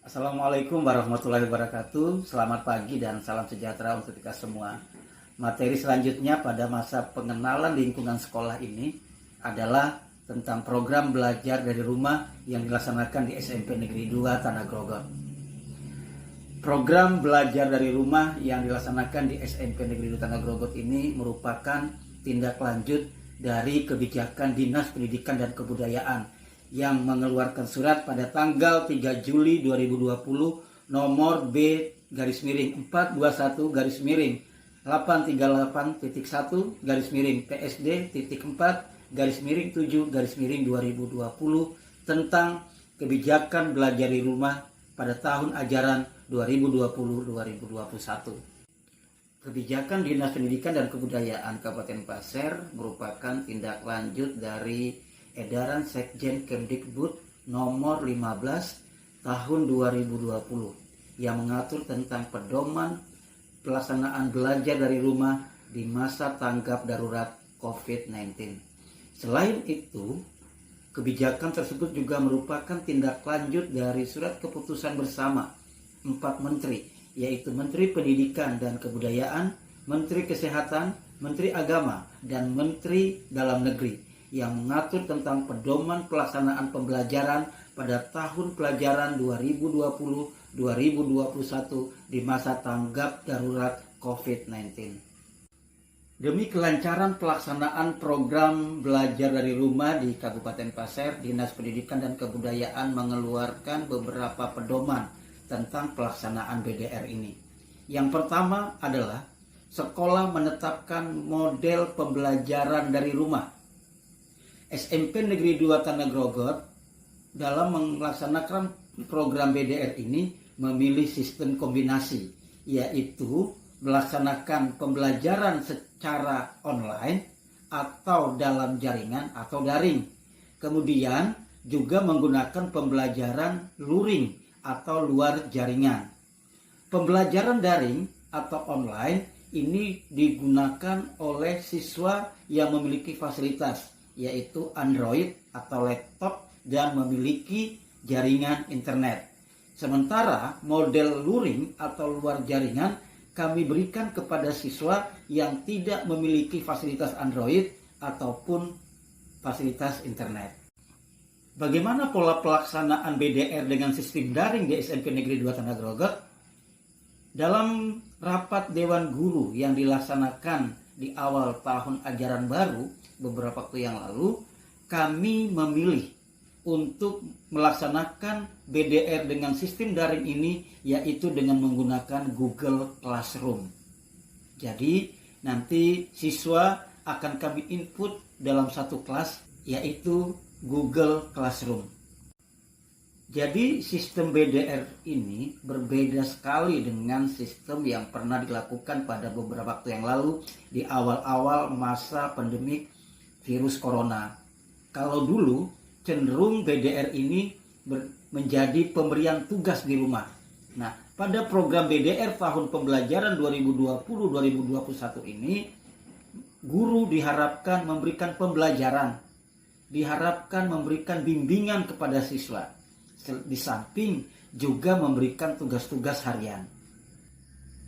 Assalamualaikum warahmatullahi wabarakatuh. Selamat pagi dan salam sejahtera untuk kita semua. Materi selanjutnya pada masa pengenalan lingkungan sekolah ini adalah tentang program belajar dari rumah yang dilaksanakan di SMP Negeri 2 Tanah Grogol. Program belajar dari rumah yang dilaksanakan di SMP Negeri 2 Tanah Grogol ini merupakan tindak lanjut dari kebijakan Dinas Pendidikan dan Kebudayaan yang mengeluarkan surat pada tanggal 3 Juli 2020 nomor B-421-PSD.4/7/2020 tentang kebijakan belajar di rumah pada tahun ajaran 2020-2021. Kebijakan Dinas Pendidikan dan Kebudayaan Kabupaten Pasir merupakan tindak lanjut dari Edaran Sekjen Kemdikbud nomor 15 tahun 2020 yang mengatur tentang pedoman pelaksanaan belajar dari rumah di masa tanggap darurat COVID-19. Selain itu, kebijakan tersebut juga merupakan tindak lanjut dari surat keputusan bersama 4 menteri, yaitu Menteri Pendidikan dan Kebudayaan, Menteri Kesehatan, Menteri Agama, dan Menteri Dalam Negeri yang mengatur tentang pedoman pelaksanaan pembelajaran pada tahun pelajaran 2020-2021 di masa tanggap darurat COVID-19. Demi kelancaran pelaksanaan program belajar dari rumah di Kabupaten Pasir, Dinas Pendidikan dan Kebudayaan mengeluarkan beberapa pedoman tentang pelaksanaan BDR ini. Yang pertama adalah sekolah menetapkan model pembelajaran dari rumah. SMP Negeri 2 Tanah Grogol dalam melaksanakan program BDR ini memilih sistem kombinasi, yaitu melaksanakan pembelajaran secara online atau dalam jaringan atau daring. Kemudian juga menggunakan pembelajaran luring atau luar jaringan. Pembelajaran daring atau online ini digunakan oleh siswa yang memiliki fasilitas, yaitu Android atau laptop dan memiliki jaringan internet. Sementara model luring atau luar jaringan kami berikan kepada siswa yang tidak memiliki fasilitas Android ataupun fasilitas internet. Bagaimana pola pelaksanaan BDR dengan sistem daring di SMP Negeri 2 Tanah Grogol? Dalam rapat Dewan Guru yang dilaksanakan di awal tahun ajaran baru beberapa waktu yang lalu, kami memilih untuk melaksanakan BDR dengan sistem daring ini, yaitu dengan menggunakan Google Classroom. Jadi nanti siswa akan kami input dalam satu kelas, yaitu Google Classroom. Jadi sistem BDR ini berbeda sekali dengan sistem yang pernah dilakukan pada beberapa waktu yang lalu di awal-awal masa pandemik virus corona. Kalau dulu cenderung BDR ini menjadi pemberian tugas di rumah. Nah, pada program BDR tahun pembelajaran 2020-2021 ini, guru diharapkan memberikan pembelajaran, diharapkan memberikan bimbingan kepada siswa, di samping juga memberikan tugas-tugas harian.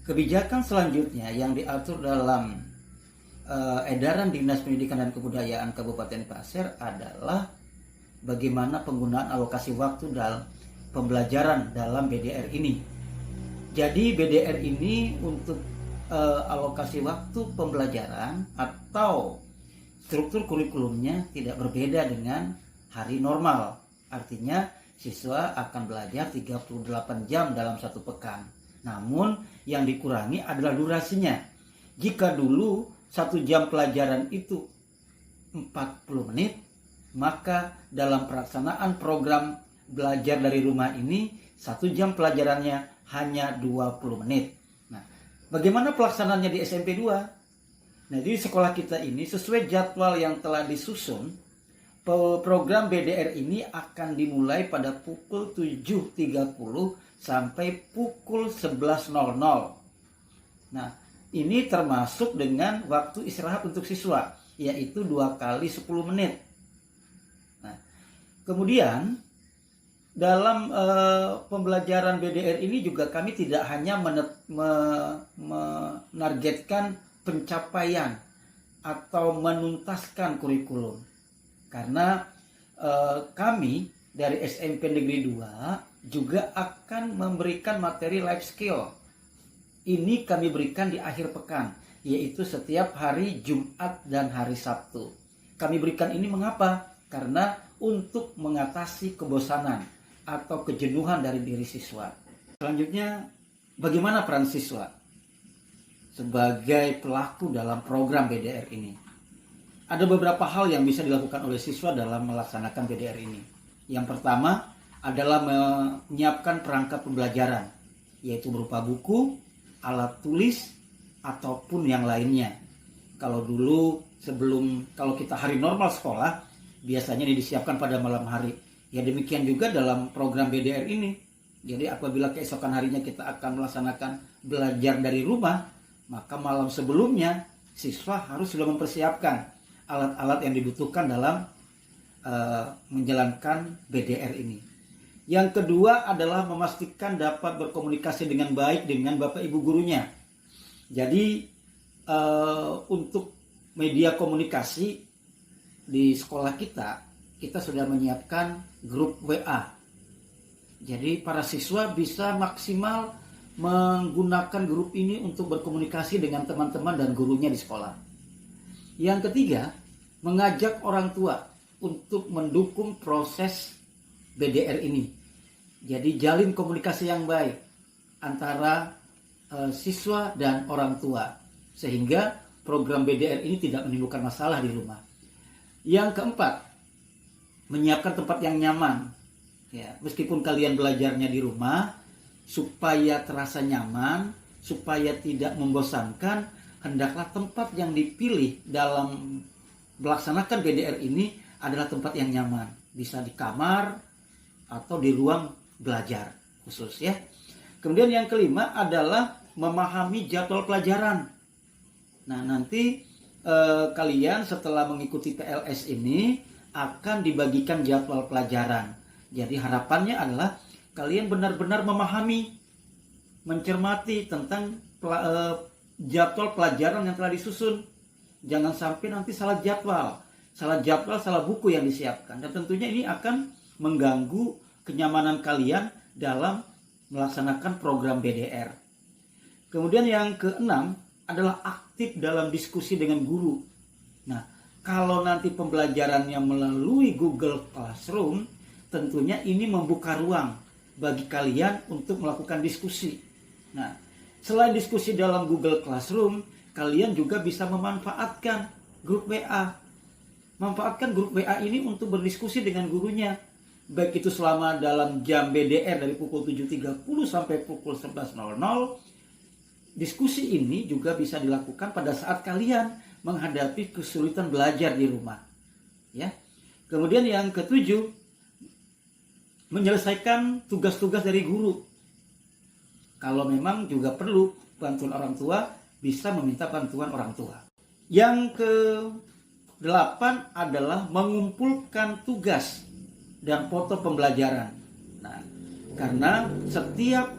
Kebijakan selanjutnya yang diatur dalam edaran Dinas Pendidikan dan Kebudayaan Kabupaten Pasir adalah bagaimana penggunaan alokasi waktu dalam pembelajaran dalam BDR ini. Jadi BDR ini untuk alokasi waktu pembelajaran atau struktur kurikulumnya tidak berbeda dengan hari normal. Artinya siswa akan belajar 38 jam dalam satu pekan. Namun yang dikurangi adalah durasinya. Jika dulu 1 jam pelajaran itu 40 menit, maka dalam pelaksanaan program belajar dari rumah ini 1 jam pelajarannya hanya 20 menit. Nah, bagaimana pelaksanaannya di SMP 2? Nah, di sekolah kita ini sesuai jadwal yang telah disusun, program BDR ini akan dimulai pada pukul 7.30 sampai pukul 11.00. Nah, ini termasuk dengan waktu istirahat untuk siswa, yaitu 2 kali 10 menit. Nah, kemudian dalam pembelajaran BDR ini juga kami tidak hanya menargetkan pencapaian atau menuntaskan kurikulum. Karena kami dari SMP Negeri 2 juga akan memberikan materi life skill. Ini kami berikan di akhir pekan, yaitu setiap hari Jumat dan hari Sabtu. Kami berikan ini mengapa? Karena untuk mengatasi kebosanan atau kejenuhan dari diri siswa. Selanjutnya, bagaimana peran siswa sebagai pelaku dalam program BDR ini? Ada beberapa hal yang bisa dilakukan oleh siswa dalam melaksanakan BDR ini. Yang pertama adalah menyiapkan perangkat pembelajaran, yaitu berupa buku, alat tulis, ataupun yang lainnya. Kalau dulu kalau kita hari normal sekolah, biasanya ini disiapkan pada malam hari. Ya demikian juga dalam program BDR ini. Jadi apabila keesokan harinya kita akan melaksanakan belajar dari rumah, maka malam sebelumnya siswa harus sudah mempersiapkan alat-alat yang dibutuhkan dalam menjalankan BDR ini. Yang kedua adalah memastikan dapat berkomunikasi dengan baik dengan Bapak Ibu gurunya. Jadi untuk media komunikasi di sekolah kita sudah menyiapkan grup WA. Jadi para siswa bisa maksimal menggunakan grup ini untuk berkomunikasi dengan teman-teman dan gurunya di sekolah. Yang ketiga, mengajak orang tua untuk mendukung proses BDR ini. Jadi jalin komunikasi yang baik antara siswa dan orang tua, sehingga program BDR ini tidak menimbulkan masalah di rumah. Yang keempat, menyiapkan tempat yang nyaman. Ya, meskipun kalian belajarnya di rumah, supaya terasa nyaman, supaya tidak membosankan, hendaklah tempat yang dipilih dalam melaksanakan BDR ini adalah tempat yang nyaman. Bisa di kamar atau di ruang belajar khusus ya. Kemudian yang kelima adalah memahami jadwal pelajaran. Nah, nanti kalian setelah mengikuti PLS ini akan dibagikan jadwal pelajaran. Jadi harapannya adalah kalian benar-benar memahami, mencermati tentang jadwal pelajaran yang telah disusun. Jangan sampai nanti salah jadwal, salah buku yang disiapkan. Dan tentunya ini akan mengganggu kenyamanan kalian dalam melaksanakan program BDR. Kemudian yang keenam adalah aktif dalam diskusi dengan guru. Nah, kalau nanti pembelajarannya melalui Google Classroom, tentunya ini membuka ruang bagi kalian untuk melakukan diskusi. Nah, selain diskusi dalam Google Classroom, kalian juga bisa memanfaatkan grup WA. Manfaatkan grup WA ini untuk berdiskusi dengan gurunya. Baik itu selama dalam jam BDR dari pukul 7.30 sampai pukul 11.00. Diskusi ini juga bisa dilakukan pada saat kalian menghadapi kesulitan belajar di rumah. Ya. Kemudian yang ketujuh, menyelesaikan tugas-tugas dari guru. Kalau memang juga perlu bantuan orang tua, bisa meminta bantuan orang tua. Yang ke-8 adalah mengumpulkan tugas dan foto pembelajaran. Nah, karena setiap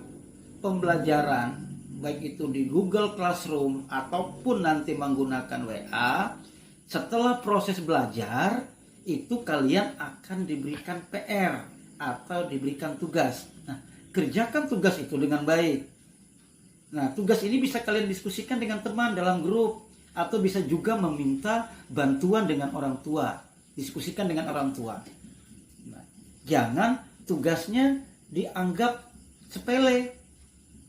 pembelajaran, baik itu di Google Classroom ataupun nanti menggunakan WA, setelah proses belajar, itu kalian akan diberikan PR atau diberikan tugas. Nah, kerjakan tugas itu dengan baik. Nah, tugas ini bisa kalian diskusikan dengan teman dalam grup, atau bisa juga meminta bantuan dengan orang tua. Diskusikan dengan orang tua. Nah, jangan tugasnya dianggap sepele,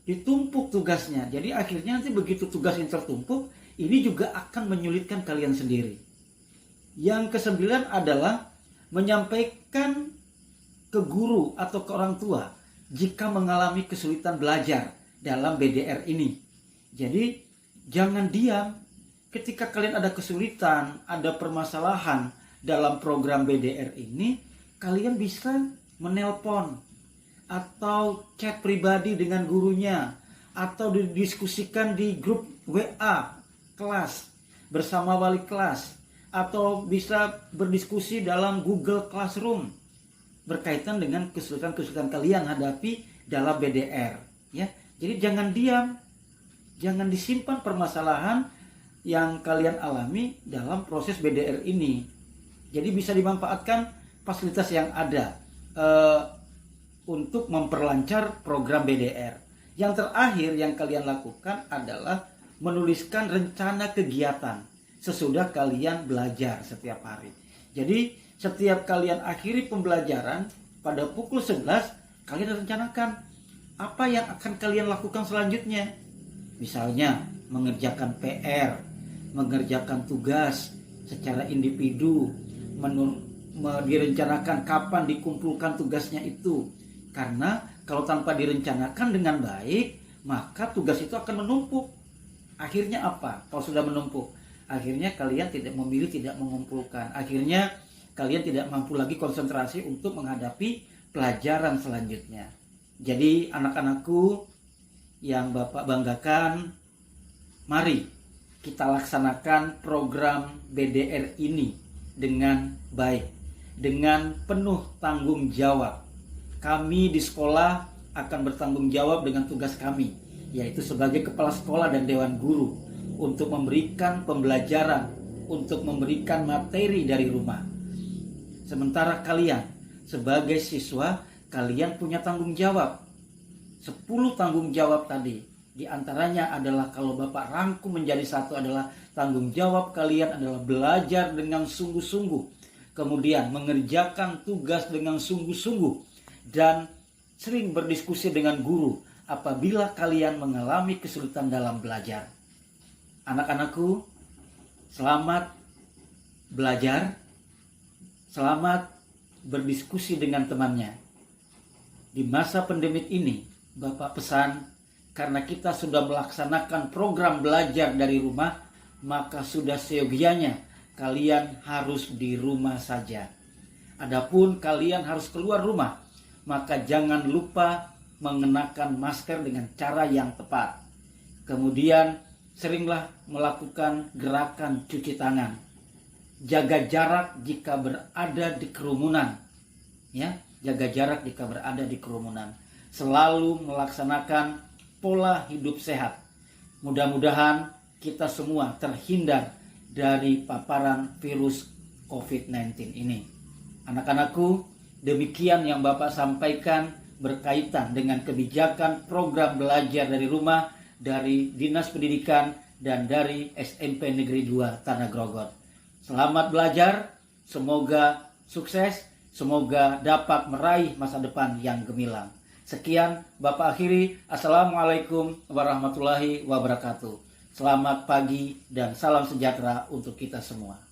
ditumpuk tugasnya. Jadi akhirnya nanti begitu tugas yang tertumpuk, ini juga akan menyulitkan kalian sendiri. Yang ke-9 adalah menyampaikan ke guru atau ke orang tua jika mengalami kesulitan belajar dalam BDR ini. Jadi jangan diam. Ketika kalian ada kesulitan, ada permasalahan dalam program BDR ini, kalian bisa menelpon atau chat pribadi dengan gurunya, atau didiskusikan di grup WA kelas bersama wali kelas, atau bisa berdiskusi dalam Google Classroom. berkaitan dengan kesulitan-kesulitan kalian hadapi dalam BDR, ya. Jadi jangan diam, jangan disimpan permasalahan yang kalian alami dalam proses BDR ini. Jadi bisa dimanfaatkan fasilitas yang ada untuk memperlancar program BDR. Yang terakhir yang kalian lakukan adalah menuliskan rencana kegiatan sesudah kalian belajar setiap hari. Jadi setiap kalian akhiri pembelajaran pada pukul 11, kalian rencanakan apa yang akan kalian lakukan selanjutnya. Misalnya mengerjakan PR, mengerjakan tugas secara individu, direncanakan kapan dikumpulkan tugasnya itu. Karena kalau tanpa direncanakan dengan baik, maka tugas itu akan menumpuk. Akhirnya apa? Kalau sudah menumpuk, akhirnya kalian tidak memilih, tidak mengumpulkan. Akhirnya kalian tidak mampu lagi konsentrasi untuk menghadapi pelajaran selanjutnya. Jadi anak-anakku yang Bapak banggakan, mari kita laksanakan program BDR ini dengan baik, dengan penuh tanggung jawab. Kami di sekolah akan bertanggung jawab dengan tugas kami, yaitu sebagai kepala sekolah dan dewan guru, untuk memberikan pembelajaran, untuk memberikan materi dari rumah. Sementara kalian sebagai siswa, kalian punya tanggung jawab. 10 tanggung jawab tadi. Di antaranya adalah, kalau Bapak rangkum menjadi satu, adalah tanggung jawab kalian adalah belajar dengan sungguh-sungguh, kemudian mengerjakan tugas dengan sungguh-sungguh, dan sering berdiskusi dengan guru apabila kalian mengalami kesulitan dalam belajar. Anak-anakku, selamat belajar, selamat berdiskusi dengan temannya. Di masa pandemik ini, Bapak pesan, karena kita sudah melaksanakan program belajar dari rumah, maka sudah seyogianya kalian harus di rumah saja. Adapun kalian harus keluar rumah, maka jangan lupa mengenakan masker dengan cara yang tepat. Kemudian seringlah melakukan gerakan cuci tangan. Jaga jarak jika berada di kerumunan. Ya, jaga jarak jika berada di kerumunan. Selalu melaksanakan pola hidup sehat. Mudah-mudahan kita semua terhindar dari paparan virus COVID-19 ini. Anak-anakku, demikian yang Bapak sampaikan berkaitan dengan kebijakan program belajar dari rumah dari Dinas Pendidikan dan dari SMP Negeri 2 Tanah Grogot. Selamat belajar, semoga sukses, semoga dapat meraih masa depan yang gemilang. Sekian Bapak akhiri. Assalamualaikum warahmatullahi wabarakatuh. Selamat pagi dan salam sejahtera untuk kita semua.